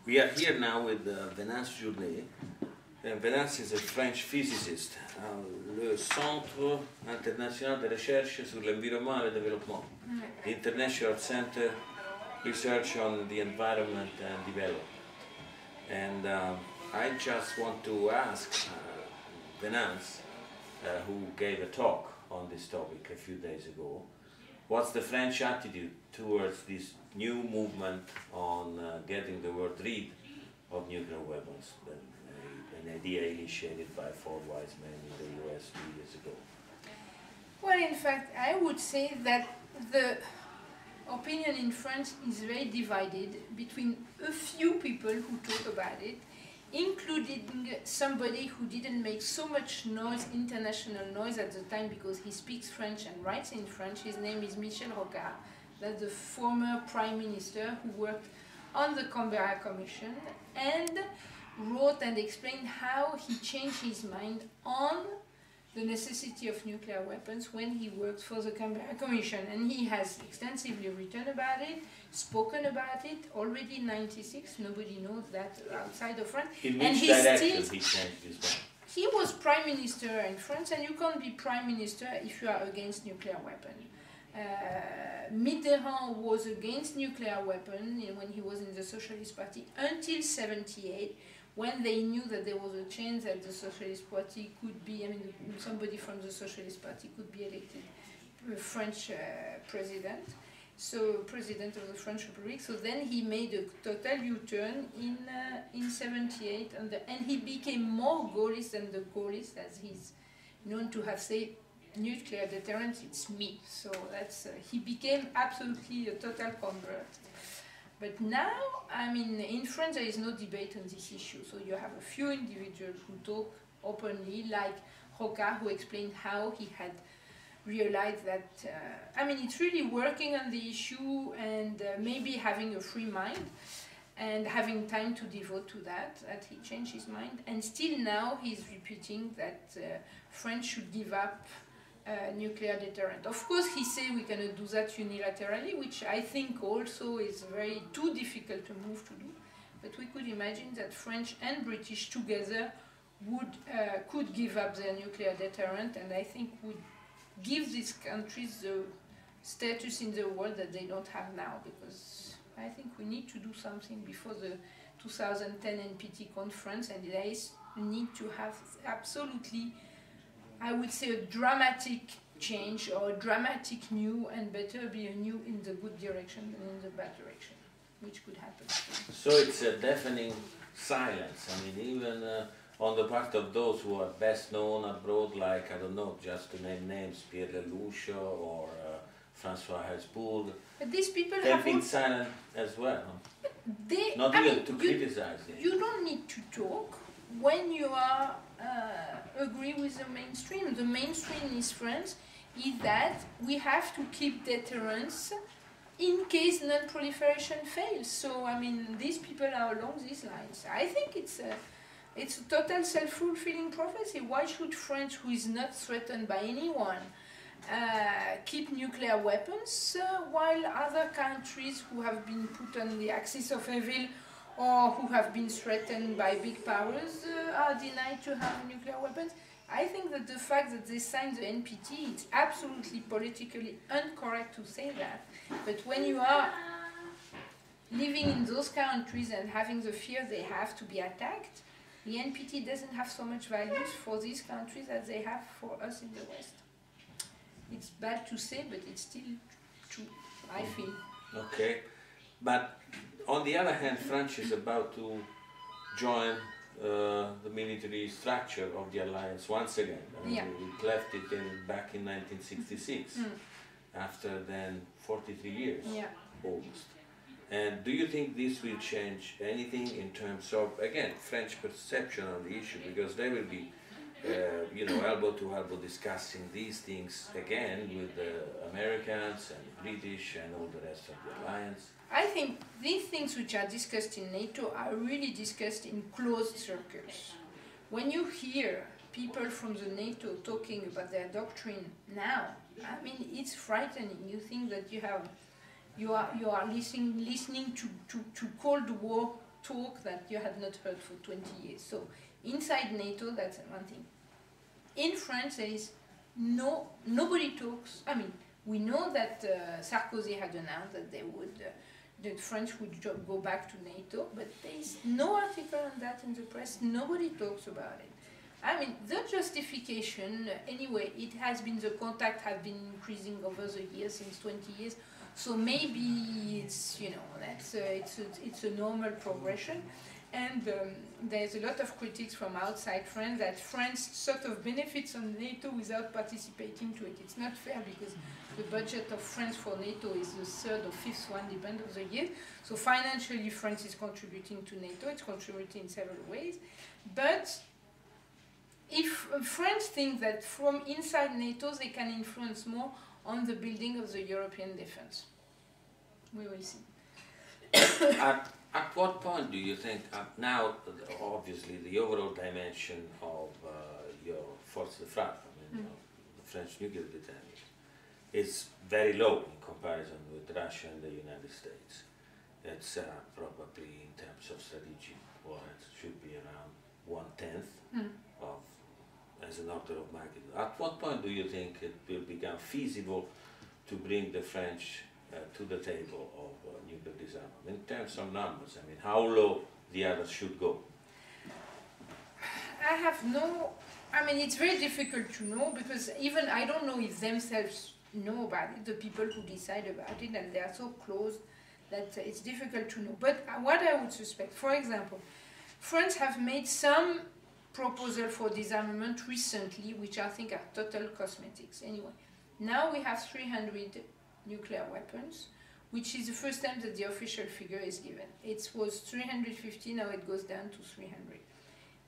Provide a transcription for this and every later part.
We are here now with Venance Journé. Venance is a French physicist, le Centre International de Recherche sur l'Environnement et le Développement, the International Center Research on the Environment and Development. And I just want to ask Venance, who gave a talk on this topic a few days ago, what's the French attitude towards this new movement on getting the world rid of nuclear weapons, an idea initiated by 4 wise men in the US 2 years ago? Well, in fact, I would say that the opinion in France is very divided between a few people who talk about it, including somebody who didn't make so much noise, international noise at the time, because he speaks French and writes in French. His name is Michel Rocard. That's the former prime minister who worked on the Canberra Commission and wrote and explained how he changed his mind on the necessity of nuclear weapons when he worked for the Canberra Commission. And he has extensively written about it, spoken about it, already in '96. Nobody knows that outside of France. In which direction he changed his mind? He was prime minister in France, and you can't be prime minister if you are against nuclear weapons. Mitterrand was against nuclear weapons when he was in the Socialist Party until '78, when they knew that there was a chance that the Socialist Party could be, somebody from the Socialist Party could be elected French president, so president of the French Republic. So then he made a total U-turn in '78, and he became more Gaullist than the Gaullist, as he's known to have said. Nuclear deterrence, it's me. So that's he became absolutely a total convert. But now, in France there is no debate on this issue. So you have a few individuals who talk openly, like Rocard, who explained how he had realized that, it's really working on the issue and maybe having a free mind and having time to devote to that he changed his mind. And still now he's repeating that France should give up nuclear deterrent. Of course, he said we cannot do that unilaterally, which I think also is very too difficult to move to do. But we could imagine that French and British together could give up their nuclear deterrent, and I think would give these countries the status in the world that they don't have now, because I think we need to do something before the 2010 NPT conference, and there is a need to have absolutely, I would say, a dramatic change or a dramatic new, and better be a new in the good direction than in the bad direction, which could happen. So it's a deafening silence. Even on the part of those who are best known abroad, like, I don't know, just to name names, Pierre Lelouch or François Hesbourg. But these people have been silent as well. Not even to criticize it. You don't need to talk when you are agree with the mainstream. The mainstream in France is that we have to keep deterrence in case non-proliferation fails. So these people are along these lines. I think it's a total self-fulfilling prophecy. Why should France, who is not threatened by anyone, keep nuclear weapons while other countries who have been put on the axis of evil or who have been threatened by big powers are denied to have nuclear weapons? I think that the fact that they signed the NPT, it's absolutely politically incorrect to say that. But when you are living in those countries and having the fear they have to be attacked, the NPT doesn't have so much value for these countries as they have for us in the West. It's bad to say, but it's still true, I feel. Okay, but on the other hand, France is about to join the military structure of the alliance once again. It left it back in 1966, after then 43 years, almost. And do you think this will change anything in terms of, again, French perception on the issue? Because they will be, elbow to elbow discussing these things again with the Americans and the British and all the rest of the alliance. I think these things which are discussed in NATO are really discussed in closed circles. When you hear people from the NATO talking about their doctrine now, it's frightening. You think that you are listening to Cold War talk that you had not heard for 20 years. So inside NATO, that's one thing. In France, there is nobody talks. I mean, we know that Sarkozy had announced that they would, that France would go back to NATO, but there is no article on that in the press. Nobody talks about it. I mean, the justification, anyway, it has been, the contact has been increasing over the years, since 20 years. So maybe it's, you know, that's it's a normal progression. And there's a lot of critics from outside France that France sort of benefits on NATO without participating to it. It's not fair because the budget of France for NATO is the third or fifth one, depending on the year. So financially, France is contributing to NATO. It's contributing in several ways. But if France thinks that from inside NATO they can influence more on the building of the European defense, we will see. At what point do you think, now obviously the overall dimension of your force de frappe, I mean, the French nuclear deterrence, is very low in comparison with Russia and the United States. It's probably in terms of strategic warheads should be around 1/10 of, as an order of magnitude. At what point do you think it will become feasible to bring the French to the table of nuclear disarmament? In terms of numbers, I mean, how low the others should go? I have no, I mean, it's very difficult to know because even I don't know if themselves know about it, the people who decide about it, and they are so close that it's difficult to know. But what I would suspect, for example, France have made some proposal for disarmament recently, which I think are total cosmetics. Anyway, now we have 300 nuclear weapons, which is the first time that the official figure is given. It was 350, now it goes down to 300.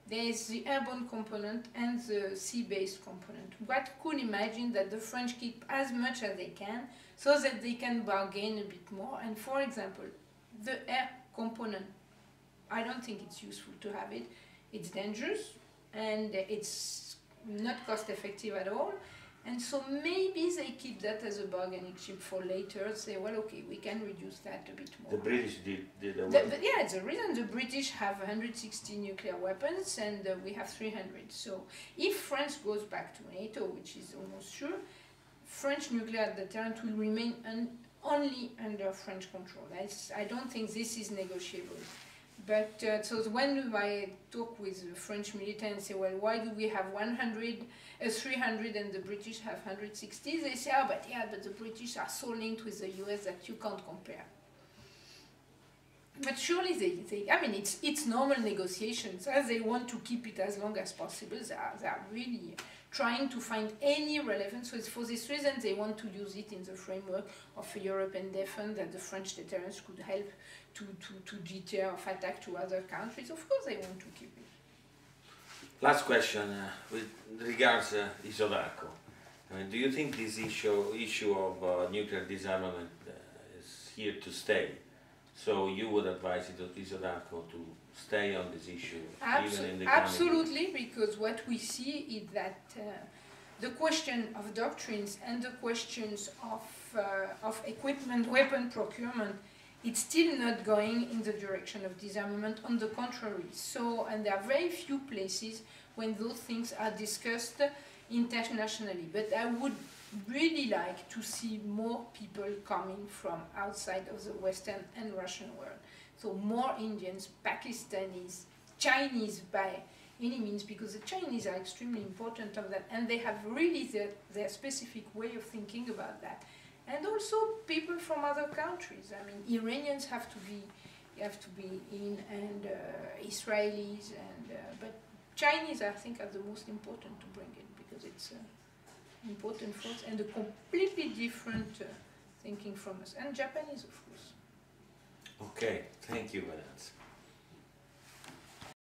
There is the airborne component and the sea-based component. One could imagine that the French keep as much as they can so that they can bargain a bit more. And for example, the air component, I don't think it's useful to have it. It's dangerous and it's not cost effective at all. And so maybe they keep that as a bargaining chip for later, say, well, okay, we can reduce that a bit more. The British did yeah, it's the reason the British have 160 nuclear weapons and we have 300. So if France goes back to NATO, which is almost sure, French nuclear deterrent will remain only under French control. I don't think this is negotiable. But so when I talk with the French military and say, well, why do we have 300 and the British have 160? They say, oh, but the British are so linked with the US that you can't compare. But surely I mean, it's normal negotiations. As they want to keep it as long as possible, they are really trying to find any relevance. So it's for this reason they want to use it in the framework of a European defense, that the French deterrence could help to deter of attack to other countries. Of course they want to keep it. Last question with regards ISODARCO. I mean, do you think this issue of nuclear disarmament is here to stay? So you would advise ISODARCO to stay on this issue even in the coming Absolutely, because what we see is that the question of doctrines and the questions of equipment, weapon procurement, it's still not going in the direction of disarmament. On the contrary. So, and there are very few places when those things are discussed internationally. But I would really like to see more people coming from outside of the Western and Russian world. So more Indians, Pakistanis, Chinese by any means, because the Chinese are extremely important of that, and they have really their specific way of thinking about that. And also people from other countries. I mean, Iranians have to be in, and Israelis, and but Chinese, I think, are the most important to bring in, because it's important for us and a completely different thinking from us, and Japanese, of course. Okay, thank you, Venance.